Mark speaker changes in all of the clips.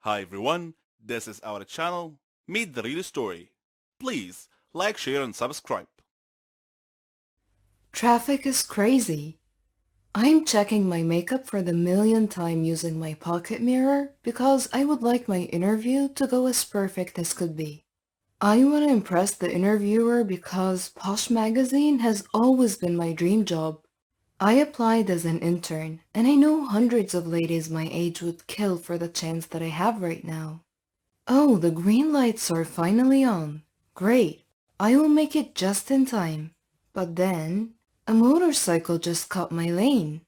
Speaker 1: Hi everyone, this is our channel, Meet the Real Story. Please like, share and subscribe.
Speaker 2: Traffic is crazy. I'm checking my makeup for the millionth time using my pocket mirror because I would like my interview to go as perfect as could be. I want to impress the interviewer because Posh Magazine has always been my dream job. I applied as an intern, and I know hundreds of ladies my age would kill for the chance that I have right now. Oh, the green lights are finally on. Great. I will make it just in time. But then, a motorcycle just cut my lane.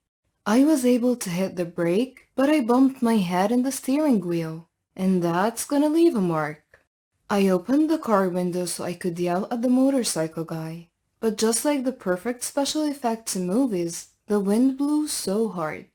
Speaker 2: I was able to hit the brake, but I bumped my head in the steering wheel. And that's gonna leave a mark. I opened the car window so I could yell at the motorcycle guy. But just like the perfect special effects in movies, the wind blew so hard.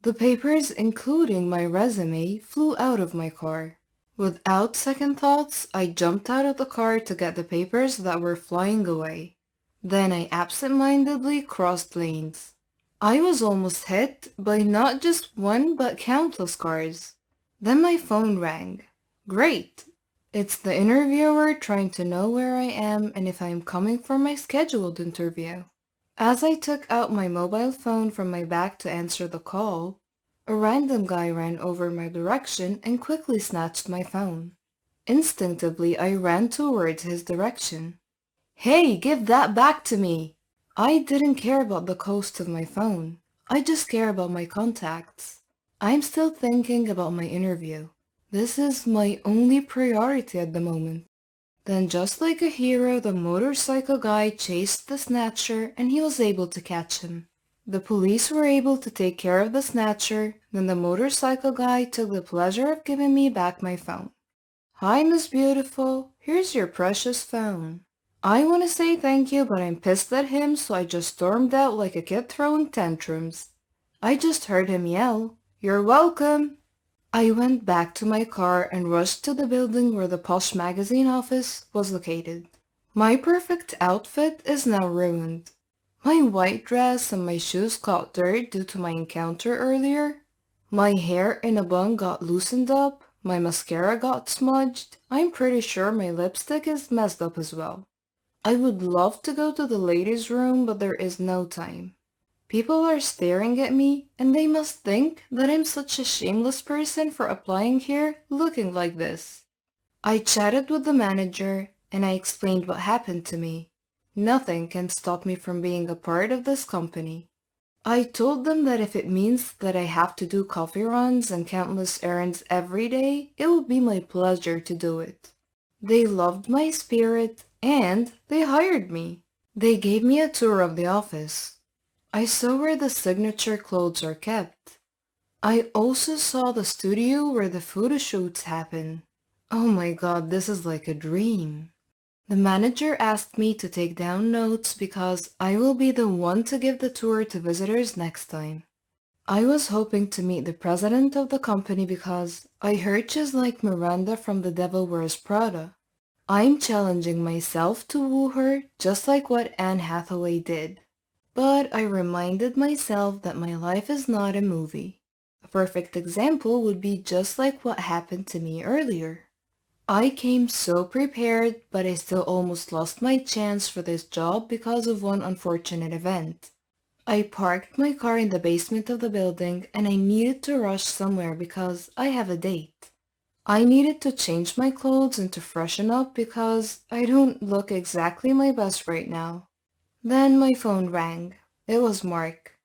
Speaker 2: The papers, including my resume, flew out of my car. Without second thoughts, I jumped out of the car to get the papers that were flying away. Then I absent-mindedly crossed lanes. I was almost hit by not just one but countless cars. Then my phone rang. Great! It's the interviewer trying to know where I am and if I'm coming for my scheduled interview. As I took out my mobile phone from my bag to answer the call, a random guy ran over my direction and quickly snatched my phone. Instinctively, I ran towards his direction. Hey, give that back to me! I didn't care about the cost of my phone. I just care about my contacts. I'm still thinking about my interview. This is my only priority at the moment. Then just like a hero, the motorcycle guy chased the snatcher and he was able to catch him. The police were able to take care of the snatcher, then the motorcycle guy took the pleasure of giving me back my phone. Hi, Miss Beautiful. Here's your precious phone. I want to say thank you, but I'm pissed at him, so I just stormed out like a kid throwing tantrums. I just heard him yell, "You're welcome!" I went back to my car and rushed to the building where the Posh Magazine office was located. My perfect outfit is now ruined. My white dress and my shoes caught dirt due to my encounter earlier. My hair in a bun got loosened up. My mascara got smudged. I'm pretty sure my lipstick is messed up as well. I would love to go to the ladies' room, but there is no time. People are staring at me, and they must think that I'm such a shameless person for applying here looking like this. I chatted with the manager, and I explained what happened to me. Nothing can stop me from being a part of this company. I told them that if it means that I have to do coffee runs and countless errands every day, it would be my pleasure to do it. They loved my spirit, and they hired me. They gave me a tour of the office. I saw where the signature clothes are kept. I also saw the studio where the photo shoots happen. Oh my god, this is like a dream. The manager asked me to take down notes because I will be the one to give the tour to visitors next time. I was hoping to meet the president of the company because I heard she's like Miranda from The Devil Wears Prada. I'm challenging myself to woo her just like what Anne Hathaway did. But I reminded myself that my life is not a movie. A perfect example would be just like what happened to me earlier. I came so prepared, but I still almost lost my chance for this job because of one unfortunate event. I parked my car in the basement of the building and I needed to rush somewhere because I have a date. I needed to change my clothes and to freshen up because I don't look exactly my best right now. Then my phone rang. It was Mark.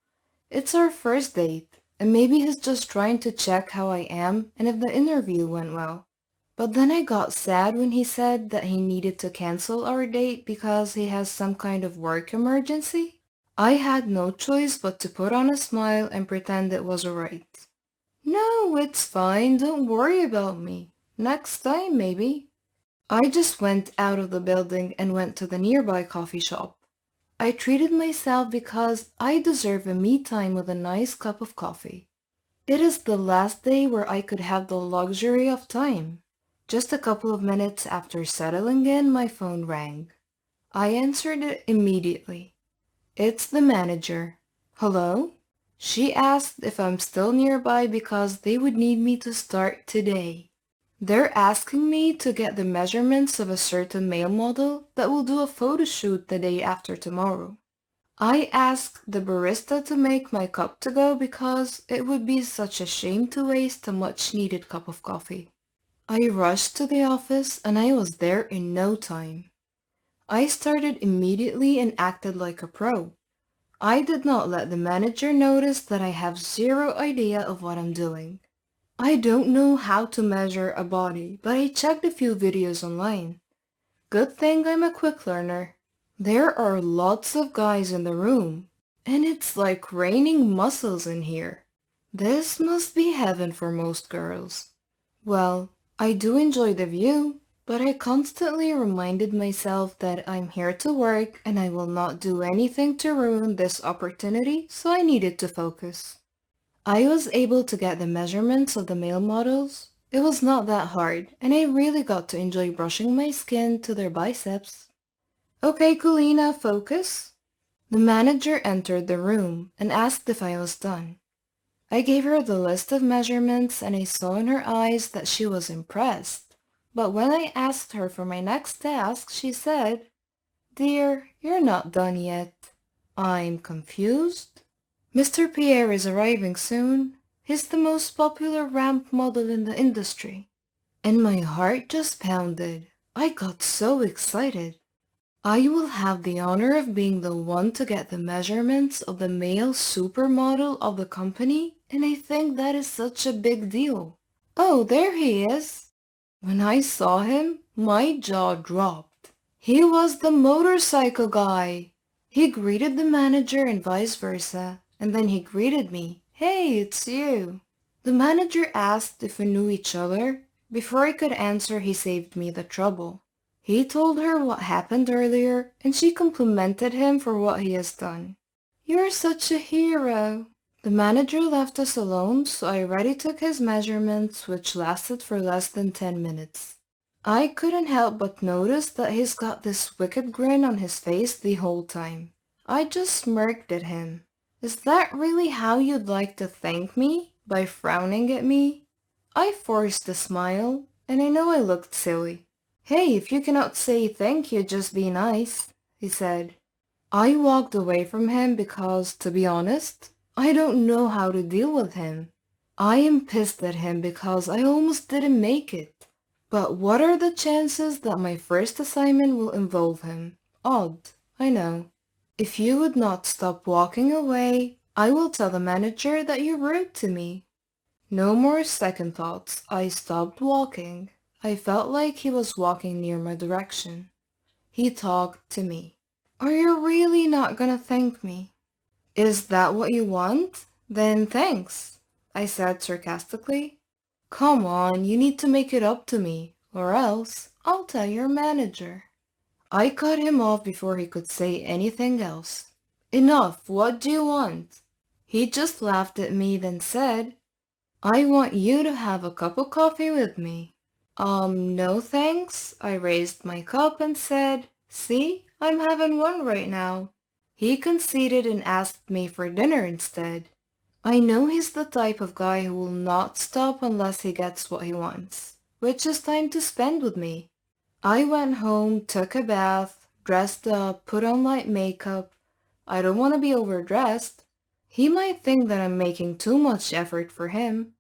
Speaker 2: It's our first date, and maybe he's just trying to check how I am and if the interview went well. But then I got sad when he said that he needed to cancel our date because he has some kind of work emergency. I had no choice but to put on a smile and pretend it was alright. No, it's fine, don't worry about me. Next time, maybe. I just went out of the building and went to the nearby coffee shop. I treated myself because I deserve a me time with a nice cup of coffee. It is the last day where I could have the luxury of time. Just a couple of minutes after settling in, my phone rang. I answered it immediately. It's the manager. Hello? She asked if I'm still nearby because they would need me to start today. They're asking me to get the measurements of a certain male model that will do a photo shoot the day after tomorrow. I asked the barista to make my cup to go because it would be such a shame to waste a much-needed cup of coffee. I rushed to the office and I was there in no time. I started immediately and acted like a pro. I did not let the manager notice that I have zero idea of what I'm doing. I don't know how to measure a body, but I checked a few videos online. Good thing I'm a quick learner. There are lots of guys in the room, and it's like raining muscles in here. This must be heaven for most girls. Well, I do enjoy the view, but I constantly reminded myself that I'm here to work and I will not do anything to ruin this opportunity, so I needed to focus. I was able to get the measurements of the male models. It was not that hard, and I really got to enjoy brushing my skin to their biceps. Okay, Kulina, focus. The manager entered the room and asked if I was done. I gave her the list of measurements and I saw in her eyes that she was impressed. But when I asked her for my next task, she said, "Dear, you're not done yet." I'm confused. Mr. Pierre is arriving soon. He's the most popular ramp model in the industry. And my heart just pounded. I got so excited. I will have the honor of being the one to get the measurements of the male supermodel of the company, and I think that is such a big deal. Oh, there he is. When I saw him, my jaw dropped. He was the motorcycle guy. He greeted the manager and vice versa, and then he greeted me. Hey, it's you. The manager asked if we knew each other. Before I could answer, he saved me the trouble. He told her what happened earlier, and she complimented him for what he has done. "You're such a hero." The manager left us alone, so I already took his measurements, which lasted for less than 10 minutes. I couldn't help but notice that he's got this wicked grin on his face the whole time. I just smirked at him. "Is that really how you'd like to thank me? By frowning at me?" I forced a smile, and I know I looked silly. "Hey, if you cannot say thank you, just be nice," he said. I walked away from him because, to be honest, I don't know how to deal with him. I am pissed at him because I almost didn't make it. But what are the chances that my first assignment will involve him? Odd, I know. If you would not stop walking away, I will tell the manager that you're rude to me. No more second thoughts. I stopped walking. I felt like he was walking near my direction. He talked to me. "Are you really not gonna thank me?" "Is that what you want? Then thanks," I said sarcastically. "Come on, you need to make it up to me, or else I'll tell your manager." I cut him off before he could say anything else. "Enough, what do you want?" He just laughed at me, then said, "I want you to have a cup of coffee with me." No thanks. I raised my cup and said, "See, I'm having one right now." He conceded and asked me for dinner instead. I know he's the type of guy who will not stop unless he gets what he wants, which is time to spend with me. I went home, took a bath, dressed up, put on light makeup. I don't want to be overdressed. He might think that I'm making too much effort for him.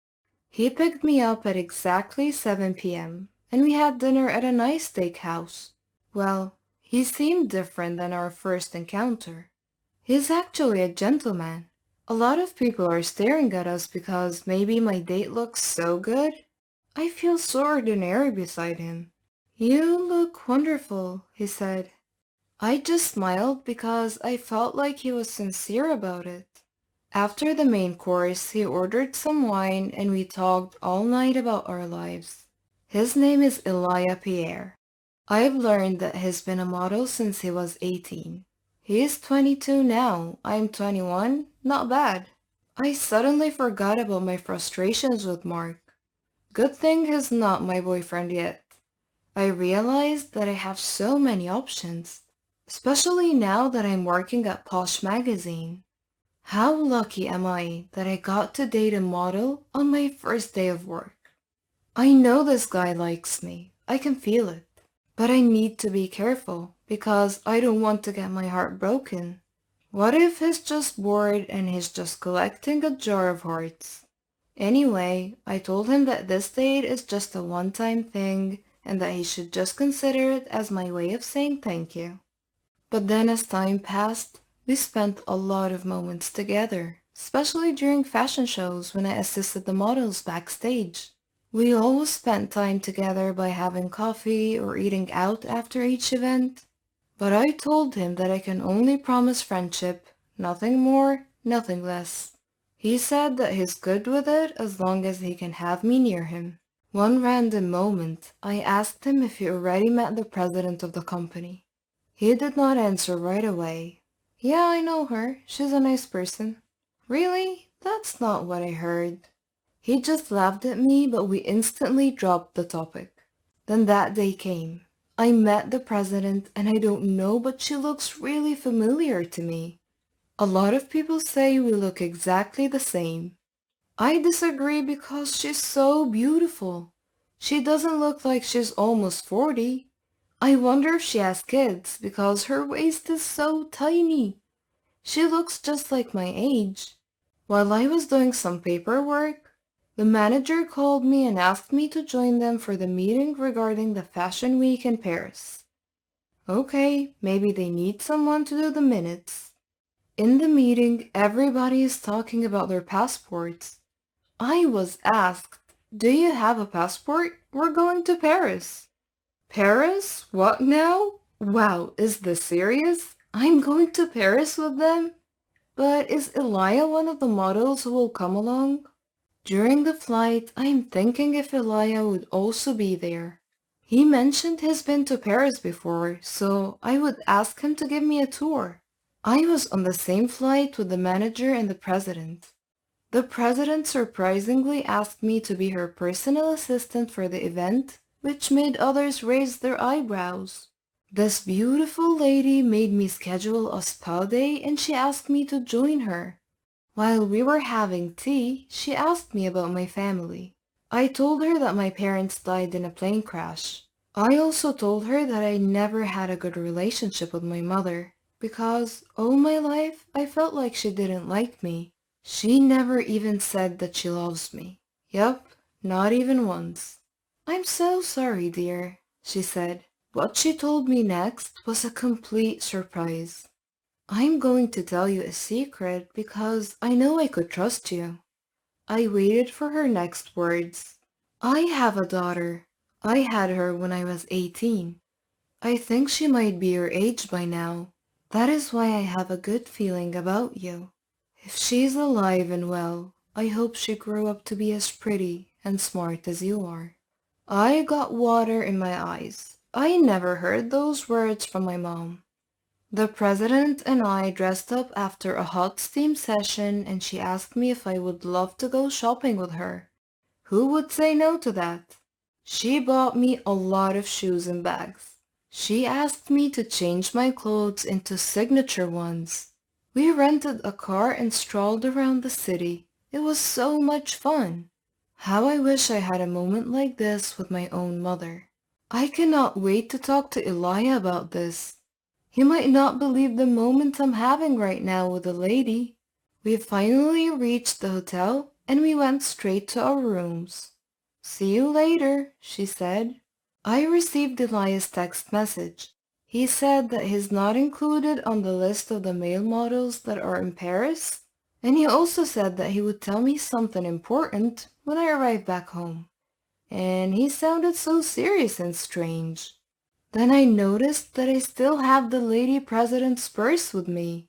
Speaker 2: He picked me up at exactly 7 p.m., and we had dinner at a nice steakhouse. Well, he seemed different than our first encounter. He's actually a gentleman. A lot of people are staring at us because maybe my date looks so good. I feel so ordinary beside him. "You look wonderful," he said. I just smiled because I felt like he was sincere about it. After the main course, he ordered some wine and we talked all night about our lives. His name is Elijah Pierre. I've learned that he's been a model since he was 18. He is 22 now. I'm 21. Not bad. I suddenly forgot about my frustrations with Mark. Good thing he's not my boyfriend yet. I realized that I have so many options, especially now that I'm working at Posh Magazine. How lucky am I that I got to date a model on my first day of work? I know this guy likes me. I can feel it. But I need to be careful because I don't want to get my heart broken. What if he's just bored and he's just collecting a jar of hearts? Anyway, I told him that this date is just a one-time thing and that he should just consider it as my way of saying thank you. But then as time passed, we spent a lot of moments together, especially during fashion shows when I assisted the models backstage. We always spent time together by having coffee or eating out after each event. But I told him that I can only promise friendship, nothing more, nothing less. He said that he's good with it as long as he can have me near him. One random moment, I asked him if he already met the president of the company. He did not answer right away. Yeah, I know her. She's a nice person. Really? That's not what I heard. He just laughed at me, but we instantly dropped the topic. Then that day came. I met the president and I don't know, but she looks really familiar to me. A lot of people say we look exactly the same. I disagree because she's so beautiful. She doesn't look like she's almost 40. I wonder if she has kids because her waist is so tiny. She looks just like my age. While I was doing some paperwork, the manager called me and asked me to join them for the meeting regarding the Fashion Week in Paris. Okay, maybe they need someone to do the minutes. In the meeting, everybody is talking about their passports. I was asked, "Do you have a passport? We're going to Paris." Paris? What now? Wow, is this serious? I'm going to Paris with them? But is Elia one of the models who will come along? During the flight, I'm thinking if Elia would also be there. He mentioned he's been to Paris before, so I would ask him to give me a tour. I was on the same flight with the manager and the president. The president surprisingly asked me to be her personal assistant for the event, which made others raise their eyebrows. This beautiful lady made me schedule a spa day and she asked me to join her. While we were having tea, she asked me about my family. I told her that my parents died in a plane crash. I also told her that I never had a good relationship with my mother, because all my life I felt like she didn't like me. She never even said that she loves me. Yup, not even once. "I'm so sorry, dear," she said. What she told me next was a complete surprise. "I'm going to tell you a secret because I know I could trust you." I waited for her next words. "I have a daughter. I had her when I was 18. I think she might be your age by now. That is why I have a good feeling about you. If she's alive and well, I hope she grew up to be as pretty and smart as you are." I got water in my eyes. I never heard those words from my mom. The president and I dressed up after a hot steam session and she asked me if I would love to go shopping with her. Who would say no to that? She bought me a lot of shoes and bags. She asked me to change my clothes into signature ones. We rented a car and strolled around the city. It was so much fun. How I wish I had a moment like this with my own mother. I cannot wait to talk to Elijah about this. He might not believe the moment I'm having right now with a lady. We finally reached the hotel and we went straight to our rooms. "See you later," she said. I received Elias' text message. He said that he's not included on the list of the male models that are in Paris, and he also said that he would tell me something important when I arrived back home. And he sounded so serious and strange. Then I noticed that I still have the lady president's purse with me.